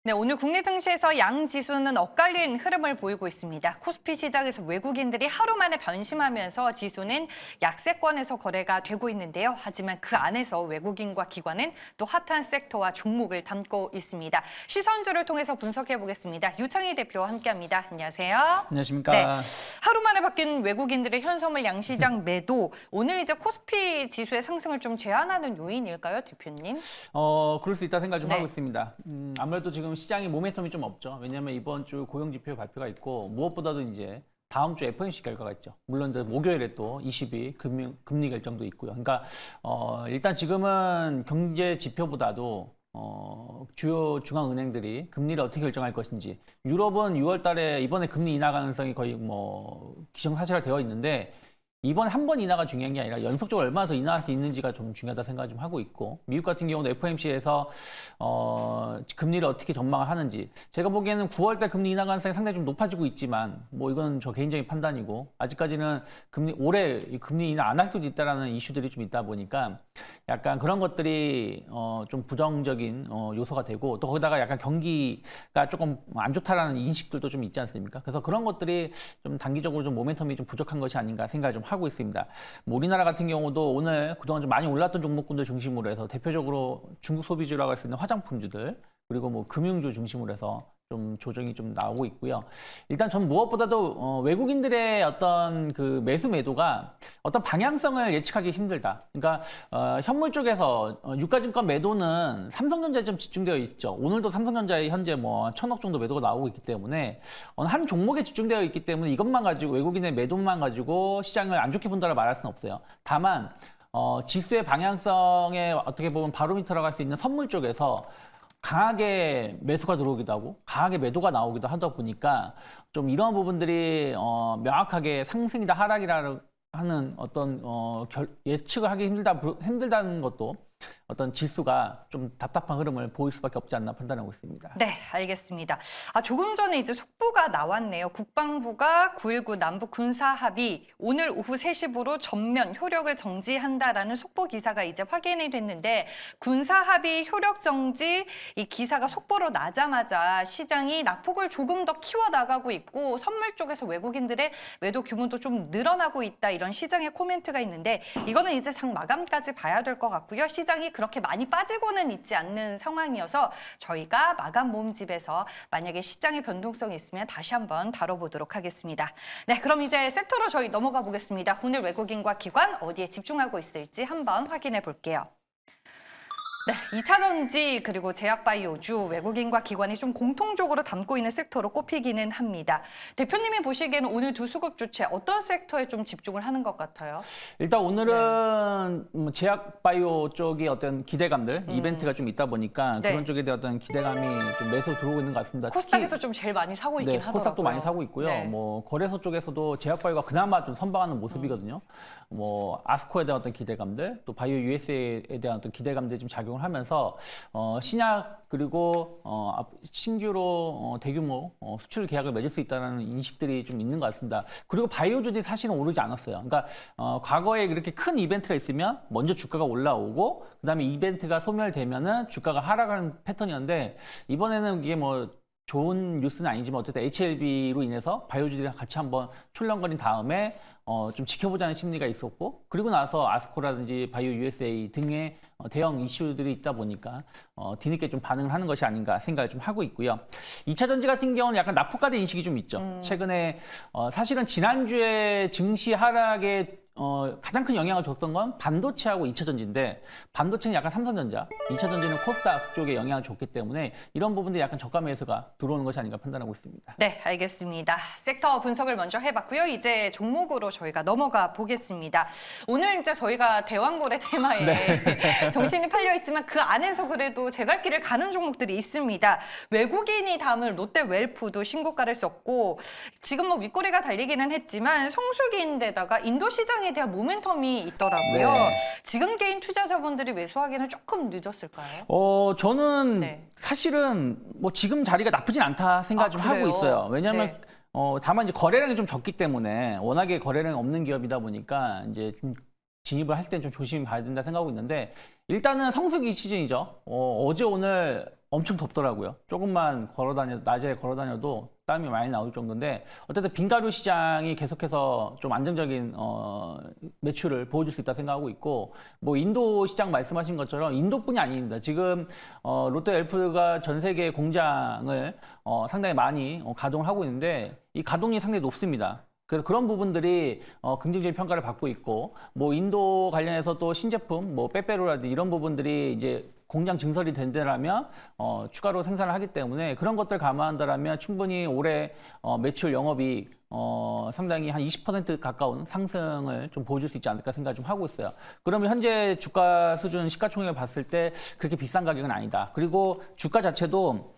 네, 오늘 국내 증시에서 양 지수는 엇갈린 흐름을 보이고 있습니다. 코스피 시장에서 외국인들이 하루 만에 변심하면서 지수는 약세권에서 거래가 되고 있는데요. 하지만 그 안에서 외국인과 기관은 또 핫한 섹터와 종목을 담고 있습니다. 시선주를 통해서 분석해 보겠습니다. 유창희 대표와 함께합니다. 안녕하세요. 안녕하십니까. 네, 하루 만에 바뀐 외국인들의 현선물 양시장 매도. 오늘 이제 코스피 지수의 상승을 좀 제한하는 요인일까요, 대표님? 그럴 수 있다 생각 좀 네. 하고 있습니다. 아무래도 지금 시장이 모멘텀이 좀 없죠. 왜냐하면 이번 주 고용 지표 발표가 있고 무엇보다도 이제 다음 주 FOMC 결과가 있죠. 물론 목요일에 또 20일 금리 결정도 있고요. 그러니까 일단 지금은 경제 지표보다도 주요 중앙은행들이 금리를 어떻게 결정할 것인지, 유럽은 6월 달에 이번에 금리 인하 가능성이 거의 기정사실화 되어 있는데, 이번 한 번 인하가 중요한 게 아니라 연속적으로 얼마나 더 인하할 수 있는지가 좀 중요하다 생각을 좀 하고 있고, 미국 같은 경우는 FOMC에서 금리를 어떻게 전망을 하는지, 제가 보기에는 9월 달 금리 인하 가능성이 상당히 좀 높아지고 있지만, 이건 저 개인적인 판단이고, 아직까지는 올해 금리 인하 안 할 수도 있다라는 이슈들이 좀 있다 보니까 약간 그런 것들이 좀 부정적인 요소가 되고, 또 거기다가 약간 경기가 조금 안 좋다라는 인식들도 좀 있지 않습니까? 그래서 그런 것들이 좀 단기적으로 좀 모멘텀이 좀 부족한 것이 아닌가 생각을 좀 하고 있습니다. 우리나라 같은 경우도 오늘 그동안 좀 많이 올랐던 종목군들 중심으로 해서 대표적으로 중국 소비주라고 할 수 있는 화장품주들, 그리고 금융주 중심으로 해서 좀 조정이 좀 나오고 있고요. 일단 전 무엇보다도 외국인들의 어떤 그 매수 매도가 어떤 방향성을 예측하기 힘들다. 그러니까 현물 쪽에서 유가증권 매도는 삼성전자에 좀 집중되어 있죠. 오늘도 삼성전자에 현재 1,000억 정도 매도가 나오고 있기 때문에 한 종목에 집중되어 있기 때문에 이것만 가지고, 외국인의 매도만 가지고 시장을 안 좋게 본다고 말할 수는 없어요. 다만 지수의 방향성에 어떻게 보면 바로미터라고 할 수 있는 선물 쪽에서 강하게 매수가 들어오기도 하고 강하게 매도가 나오기도 하다 보니까 좀 이런 부분들이 명확하게 상승이다 하락이라 하는 어떤 예측을 하기 힘들다는 것도 어떤 지수가 좀 답답한 흐름을 보일 수밖에 없지 않나 판단하고 있습니다. 네, 알겠습니다. 조금 전에 이제 속보가 나왔네요. 국방부가 9.19 남북 군사 합의 오늘 오후 3시부로 전면 효력을 정지한다라는 속보 기사가 이제 확인이 됐는데, 군사 합의 효력 정지 이 기사가 속보로 나자마자 시장이 낙폭을 조금 더 키워나가고 있고, 선물 쪽에서 외국인들의 매도 규모도 좀 늘어나고 있다, 이런 시장의 코멘트가 있는데, 이거는 이제 장 마감까지 봐야 될 것 같고요. 시장이 그렇게 많이 빠지고는 있지 않는 상황이어서 저희가 마감 모음집에서 만약에 시장의 변동성이 있으면 다시 한번 다뤄보도록 하겠습니다. 네, 그럼 이제 섹터로 저희 넘어가 보겠습니다. 오늘 외국인과 기관 어디에 집중하고 있을지 한번 확인해 볼게요. 네, 2차전지 그리고 제약바이오주, 외국인과 기관이 좀 공통적으로 담고 있는 섹터로 꼽히기는 합니다. 대표님이 보시기에는 오늘 두 수급 주체 어떤 섹터에 좀 집중을 하는 것 같아요? 일단 오늘은 제약바이오 쪽이 어떤 기대감들, 이벤트가 좀 있다 보니까 네. 그런 쪽에 대한 어떤 기대감이 좀 매수로 들어오고 있는 것 같습니다. 코스닥에서 좀 제일 많이 사고 있긴 하더라고요. 코스닥도 많이 사고 있고요. 네. 거래소 쪽에서도 제약바이오가 그나마 좀 선방하는 모습이거든요. 아스코에 대한 어떤 기대감들, 또 바이오 USA에 대한 어떤 기대감들이 좀 작용을 하면서 신약 그리고 신규로 대규모 수출 계약을 맺을 수 있다는 인식들이 좀 있는 것 같습니다. 그리고 바이오주들이 사실은 오르지 않았어요. 그러니까 과거에 이렇게 큰 이벤트가 있으면 먼저 주가가 올라오고, 그다음에 이벤트가 소멸되면은 주가가 하락하는 패턴이었는데, 이번에는 이게 좋은 뉴스는 아니지만 어쨌든 HLB로 인해서 바이오주들이랑 같이 한번 출렁거린 다음에 좀 지켜보자는 심리가 있었고, 그리고 나서 아스코라든지 바이오 USA 등의 대형 이슈들이 있다 보니까 뒤늦게 좀 반응을 하는 것이 아닌가 생각을 좀 하고 있고요. 2차 전지 같은 경우는 약간 낙폭과대 인식이 좀 있죠. 최근에 사실은 지난주에 증시 하락에 가장 큰 영향을 줬던 건 반도체하고 2차 전지인데, 반도체는 약간 삼성전자, 2차 전지는 코스닥 쪽에 영향을 줬기 때문에 이런 부분들이 약간 저가 매수가 들어오는 것이 아닌가 판단하고 있습니다. 네, 알겠습니다. 섹터 분석을 먼저 해봤고요. 이제 종목으로 저희가 넘어가 보겠습니다. 오늘 이제 저희가 대왕거래 테마에 정신이 팔려 있지만 그 안에서 그래도 제 갈 길을 가는 종목들이 있습니다. 외국인이 담은 롯데웰프도 신고가를 썼고, 지금 윗꼬리가 달리기는 했지만 성수기인데다가 인도 시장에 대한 모멘텀이 있더라고요. 네. 지금 개인 투자자분들이 매수하기는 조금 늦었을까요? 저는 네. 사실은 지금 자리가 나쁘진 않다 생각 좀 하고 그래요? 있어요. 왜냐하면 네. 다만 이제 거래량이 좀 적기 때문에, 워낙에 거래량이 없는 기업이다 보니까 이제 좀 진입을 할 때 좀 조심히 봐야 된다 생각하고 있는데, 일단은 성수기 시즌이죠. 어제 오늘 엄청 덥더라고요. 조금만 낮에 걸어 다녀도 땀이 많이 나올 정도인데, 어쨌든 빙가류 시장이 계속해서 좀 안정적인 매출을 보여줄 수 있다 생각하고 있고, 뭐 인도 시장 말씀하신 것처럼 인도뿐이 아닙니다. 지금 롯데 웰푸드가 전 세계 공장을 상당히 많이 가동을 하고 있는데, 이 가동이 상당히 높습니다. 그래서 그런 부분들이 긍정적인 평가를 받고 있고, 뭐 인도 관련해서 또 신제품, 뭐 빼빼로라든지 이런 부분들이 이제 공장 증설이 된다라면 추가로 생산을 하기 때문에 그런 것들 감안한다라면 충분히 올해 매출 영업이 상당히 한 20% 가까운 상승을 좀 보여줄 수 있지 않을까 생각을 좀 하고 있어요. 그러면 현재 주가 수준 시가총액을 봤을 때 그렇게 비싼 가격은 아니다. 그리고 주가 자체도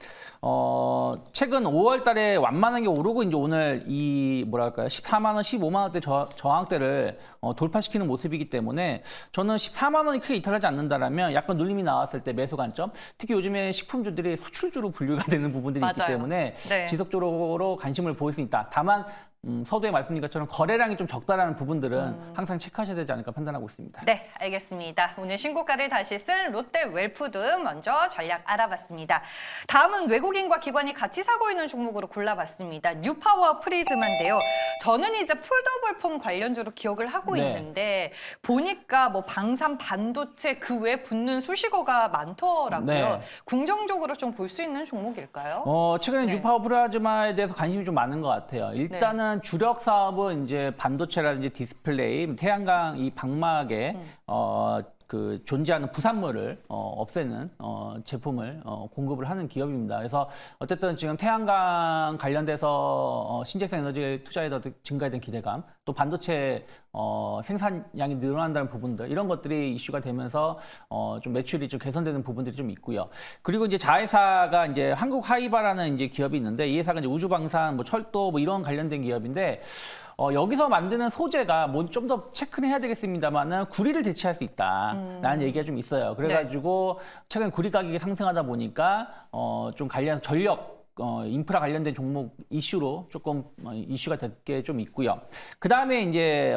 최근 5월 달에 완만하게 오르고 이제 오늘 이 뭐랄까요 14만 원, 15만 원대 저항대를 돌파시키는 모습이기 때문에 저는 14만 원이 크게 이탈하지 않는다라면 약간 눌림이 나왔을 때 매수 관점, 특히 요즘에 식품주들이 수출주로 분류가 되는 부분들이 있기 맞아요. 때문에 네. 지속적으로 관심을 보일 수 있다. 다만 서두에 말씀드린 것처럼 거래량이 좀 적다라는 부분들은 항상 체크하셔야 되지 않을까 판단하고 있습니다. 네, 알겠습니다. 오늘 신고가를 다시 쓴 롯데 웰푸드 먼저 전략 알아봤습니다. 다음은 외국인과 기관이 같이 사고 있는 종목으로 골라봤습니다. 뉴파워 프리즈마인데요. 저는 이제 폴더블 폰 관련주로 기억을 하고 네. 있는데 보니까 뭐 방산 반도체 그 외에 붙는 수식어가 많더라고요. 네. 긍정적으로 좀 볼 수 있는 종목일까요? 최근에 네. 뉴파워 플라즈마에 대해서 관심이 좀 많은 것 같아요. 일단은 주력 사업은 이제 반도체라든지 디스플레이, 태양광 이 방막에 그 존재하는 부산물을 없애는 제품을 공급을 하는 기업입니다. 그래서 어쨌든 지금 태양광 관련돼서 신재생 에너지에 투자에 더 증가에 대한 기대감, 또 반도체 생산량이 늘어난다는 부분들 이런 것들이 이슈가 되면서 좀 매출이 좀 개선되는 부분들이 좀 있고요. 그리고 이제 자회사가 이제 한국 하이바라는 이제 기업이 있는데 이 회사가 이제 우주방산, 뭐 철도 뭐 이런 관련된 기업인데. 여기서 만드는 소재가 뭐 좀 더 체크는 해야 되겠습니다만은 구리를 대체할 수 있다라는 얘기가 좀 있어요. 그래가지고 최근 구리 가격이 상승하다 보니까 좀 관련 전력 인프라 관련된 종목 이슈로 조금 이슈가 될 게 좀 있고요. 그 다음에 이제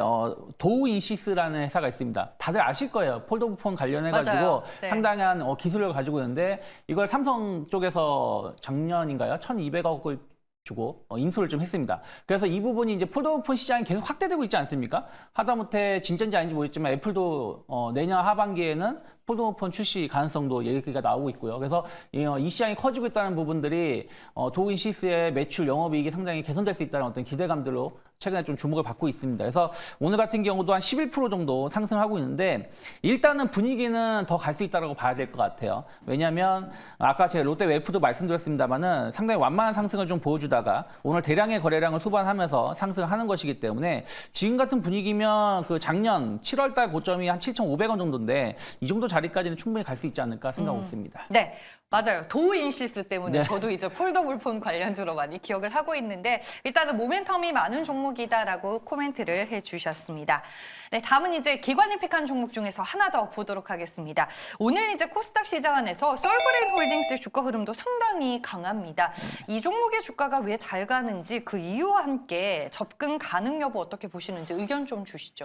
도우인시스라는 회사가 있습니다. 다들 아실 거예요. 폴더블폰 관련해가지고 맞아요. 네. 상당한 기술력을 가지고 있는데 이걸 삼성 쪽에서 작년인가요? 1,200억을 주고 인수를 좀 했습니다. 그래서 이 부분이 이제 폴더블폰 시장이 계속 확대되고 있지 않습니까? 하다못해 진짜인지 아닌지 모르겠지만 애플도 내년 하반기에는 폴더블폰 출시 가능성도 얘기가 나오고 있고요. 그래서 이 시장이 커지고 있다는 부분들이 도우인시스의 매출 영업이익이 상당히 개선될 수 있다는 어떤 기대감들로 최근에 좀 주목을 받고 있습니다. 그래서 오늘 같은 경우도 한 11% 정도 상승하고 있는데 일단은 분위기는 더 갈 수 있다고 봐야 될 것 같아요. 왜냐하면 아까 제가 롯데 웰푸드 말씀드렸습니다만은 상당히 완만한 상승을 좀 보여주다가 오늘 대량의 거래량을 수반하면서 상승하는 것이기 때문에 지금 같은 분위기면 그 작년 7월달 고점이 한 7,500원 정도인데 이 정도 자리까지는 충분히 갈 수 있지 않을까 생각하고 있습니다. 네. 맞아요. 도우인시스 때문에 네. 저도 이제 폴더블폰 관련주로 많이 기억을 하고 있는데 일단은 모멘텀이 많은 종목이다라고 코멘트를 해주셨습니다. 네, 다음은 이제 기관이 픽한 종목 중에서 하나 더 보도록 하겠습니다. 오늘 이제 코스닥 시장 안에서 썰브레인 홀딩스의 주가 흐름도 상당히 강합니다. 이 종목의 주가가 왜 잘 가는지 그 이유와 함께 접근 가능 여부 어떻게 보시는지 의견 좀 주시죠.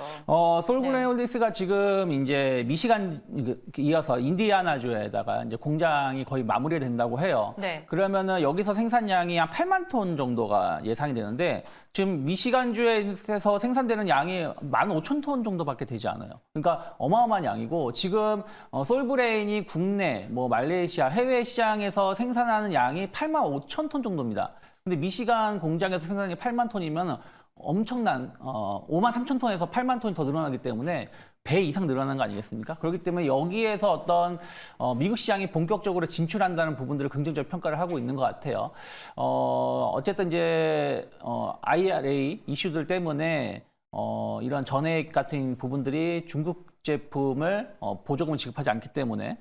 솔브레인 홀딩스가 지금 이제 미시간 이어서 인디아나주에다가 이제 공장이 거의 마무리된다고 해요. 네. 그러면은 여기서 생산량이 한 8만 톤 정도가 예상이 되는데 지금 미시간주에서 생산되는 양이 15,000톤 정도밖에 되지 않아요. 그러니까 어마어마한 양이고 지금 솔브레인이 국내, 뭐 말레이시아, 해외 시장에서 생산하는 양이 85,000톤 정도입니다. 근데 미시간 공장에서 생산량이 8만 톤이면 엄청난 5만 3천 톤에서 8만 톤이 더 늘어나기 때문에 배 이상 늘어나는 거 아니겠습니까? 그렇기 때문에 여기에서 어떤 미국 시장이 본격적으로 진출한다는 부분들을 긍정적 평가를 하고 있는 것 같아요. 어쨌든 이제 IRA 이슈들 때문에 이런 전액 같은 부분들이 중국 제품을 보조금을 지급하지 않기 때문에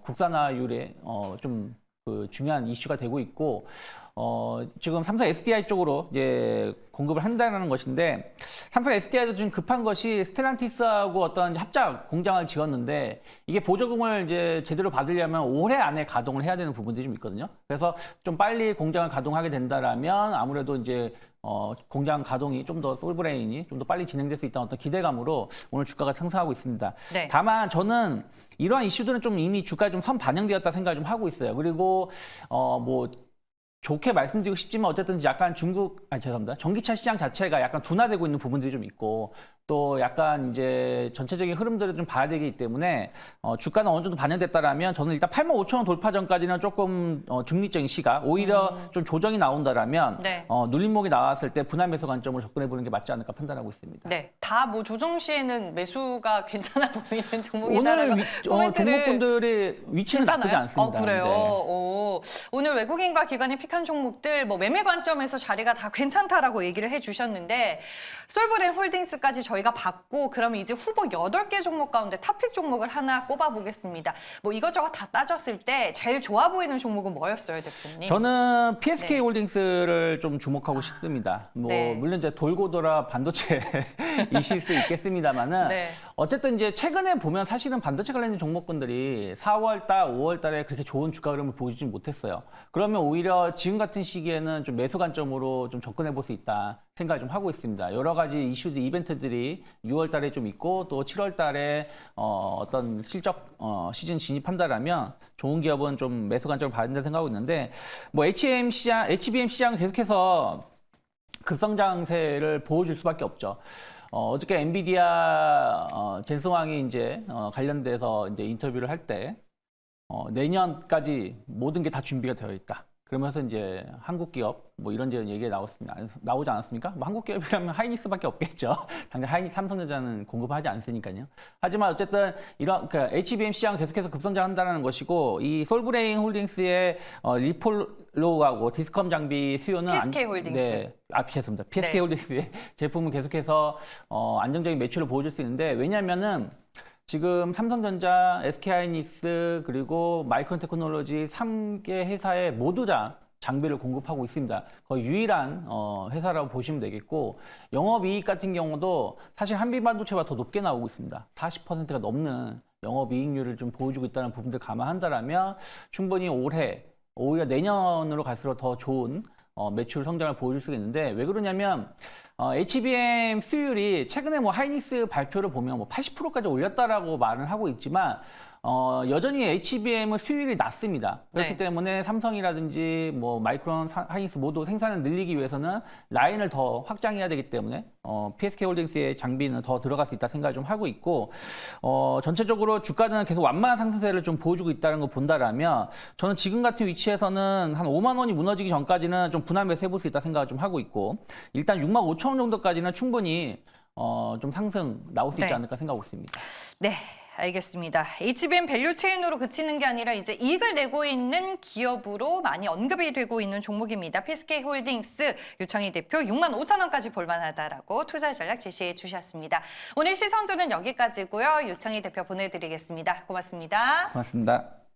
국산화율에 좀 그 중요한 이슈가 되고 있고 지금 삼성 SDI 쪽으로 이제 공급을 한다는 것인데 삼성 SDI도 좀 급한 것이 스텔란티스하고 어떤 합작 공장을 지었는데 이게 보조금을 이제 제대로 받으려면 올해 안에 가동을 해야 되는 부분들이 좀 있거든요. 그래서 좀 빨리 공장을 가동하게 된다라면 아무래도 이제 공장 가동이 좀 더 솔브레인이 좀 더 빨리 진행될 수 있다는 어떤 기대감으로 오늘 주가가 상승하고 있습니다. 네. 다만 저는 이러한 이슈들은 좀 이미 주가에 좀 선 반영되었다 생각을 좀 하고 있어요. 그리고 뭐 좋게 말씀드리고 싶지만 어쨌든 약간 죄송합니다. 전기차 시장 자체가 약간 둔화되고 있는 부분들이 좀 있고 또 약간 이제 전체적인 흐름들을 좀 봐야 되기 때문에 주가는 어느 정도 반영됐다라면 저는 일단 85,000원 돌파 전까지는 조금 중립적인 시각 오히려 좀 조정이 나온다라면 네. 눌림목이 나왔을 때 분할 매수 관점으로 접근해 보는 게 맞지 않을까 판단하고 있습니다. 네, 다 뭐 조정 시에는 매수가 괜찮아 보이는 종목이다라고 오늘 종목군들의 위치는 나쁘지 않습니다. 그래요. 네. 오늘 외국인과 기관이 픽한 종목들 뭐 매매 관점에서 자리가 다 괜찮다라고 얘기를 해주셨는데 솔브레인 홀딩스까지 저희가 봤고 그러면 이제 후보 8개 종목 가운데 탑픽 종목을 하나 꼽아보겠습니다. 뭐 이것저것 다 따졌을 때 제일 좋아 보이는 종목은 뭐였어요, 대표님? 저는 PSK 네. 홀딩스를 좀 주목하고 싶습니다. 뭐 네. 물론 이제 돌고 돌아 반도체이실 수 있겠습니다만은 네. 어쨌든 이제 최근에 보면 사실은 반도체 관련된 종목군들이 4월 달, 5월 달에 그렇게 좋은 주가 흐름을 보여주지 못했어요. 그러면 오히려 지금 같은 시기에는 좀 매수 관점으로 좀 접근해 볼 수 있다 생각을 좀 하고 있습니다. 여러 가지 이슈들, 이벤트들이 6월 달에 좀 있고 또 7월 달에 어떤 실적 시즌 진입한다라면 좋은 기업은 좀 매수 관점을 봐야 된다 생각하고 있는데 뭐 HBM 시장은 계속해서 급성장세를 보여줄 수밖에 없죠. 어저께 엔비디아 젠슨 왕이 이제 관련돼서 이제 인터뷰를 할 때 내년까지 모든 게 다 준비가 되어 있다. 그러면서 이제 한국 기업 뭐 이런저런 얘기가 나오지 않았습니까? 뭐 한국 기업이라면 하이닉스밖에 없겠죠. 당장 하이닉스, 삼성전자는 공급하지 않으니까요. 하지만 어쨌든 이런 HBM 시장은 계속해서 급성장한다는 것이고 이 솔브레인 홀딩스의 리폴로하고 디스컴 장비 수요는 PSK 홀딩스. 네, 죄송합니다. PSK 네. 홀딩스의 제품은 계속해서 안정적인 매출을 보여줄 수 있는데 왜냐하면은 지금 삼성전자, SK하이닉스 그리고 마이크론 테크놀로지 3개 회사에 모두 다 장비를 공급하고 있습니다. 거의 유일한 회사라고 보시면 되겠고 영업이익 같은 경우도 사실 한빛반도체와 더 높게 나오고 있습니다. 40%가 넘는 영업이익률을 좀 보여주고 있다는 부분들 감안한다라면 충분히 올해 오히려 내년으로 갈수록 더 좋은 매출 성장을 보여줄 수 있는데 왜 그러냐면 HBM 수율이 최근에 뭐 하이닉스 발표를 보면 뭐 80%까지 올렸다라고 말을 하고 있지만 여전히 HBM은 수율이 낮습니다. 그렇기 네. 때문에 삼성이라든지 뭐 마이크론, 하이닉스 모두 생산을 늘리기 위해서는 라인을 더 확장해야 되기 때문에 PSK홀딩스의 장비는 더 들어갈 수 있다 생각을 좀 하고 있고 전체적으로 주가는 계속 완만한 상승세를 좀 보여주고 있다는 걸 본다라면 저는 지금 같은 위치에서는 한 5만 원이 무너지기 전까지는 좀 분할 매수 해볼 수 있다 생각을 좀 하고 있고 일단 6만 5천 원 정도까지는 충분히 좀 상승 나올 수 있지 네. 않을까 생각하고 있습니다. 네, 알겠습니다. HBM 밸류 체인으로 그치는 게 아니라 이제 이익을 내고 있는 기업으로 많이 언급이 되고 있는 종목입니다. PSK 홀딩스 유창희 대표 6만 5천 원까지 볼만하다라고 투자 전략 제시해 주셨습니다. 오늘 시선주는 여기까지고요. 유창희 대표 보내드리겠습니다. 고맙습니다. 고맙습니다.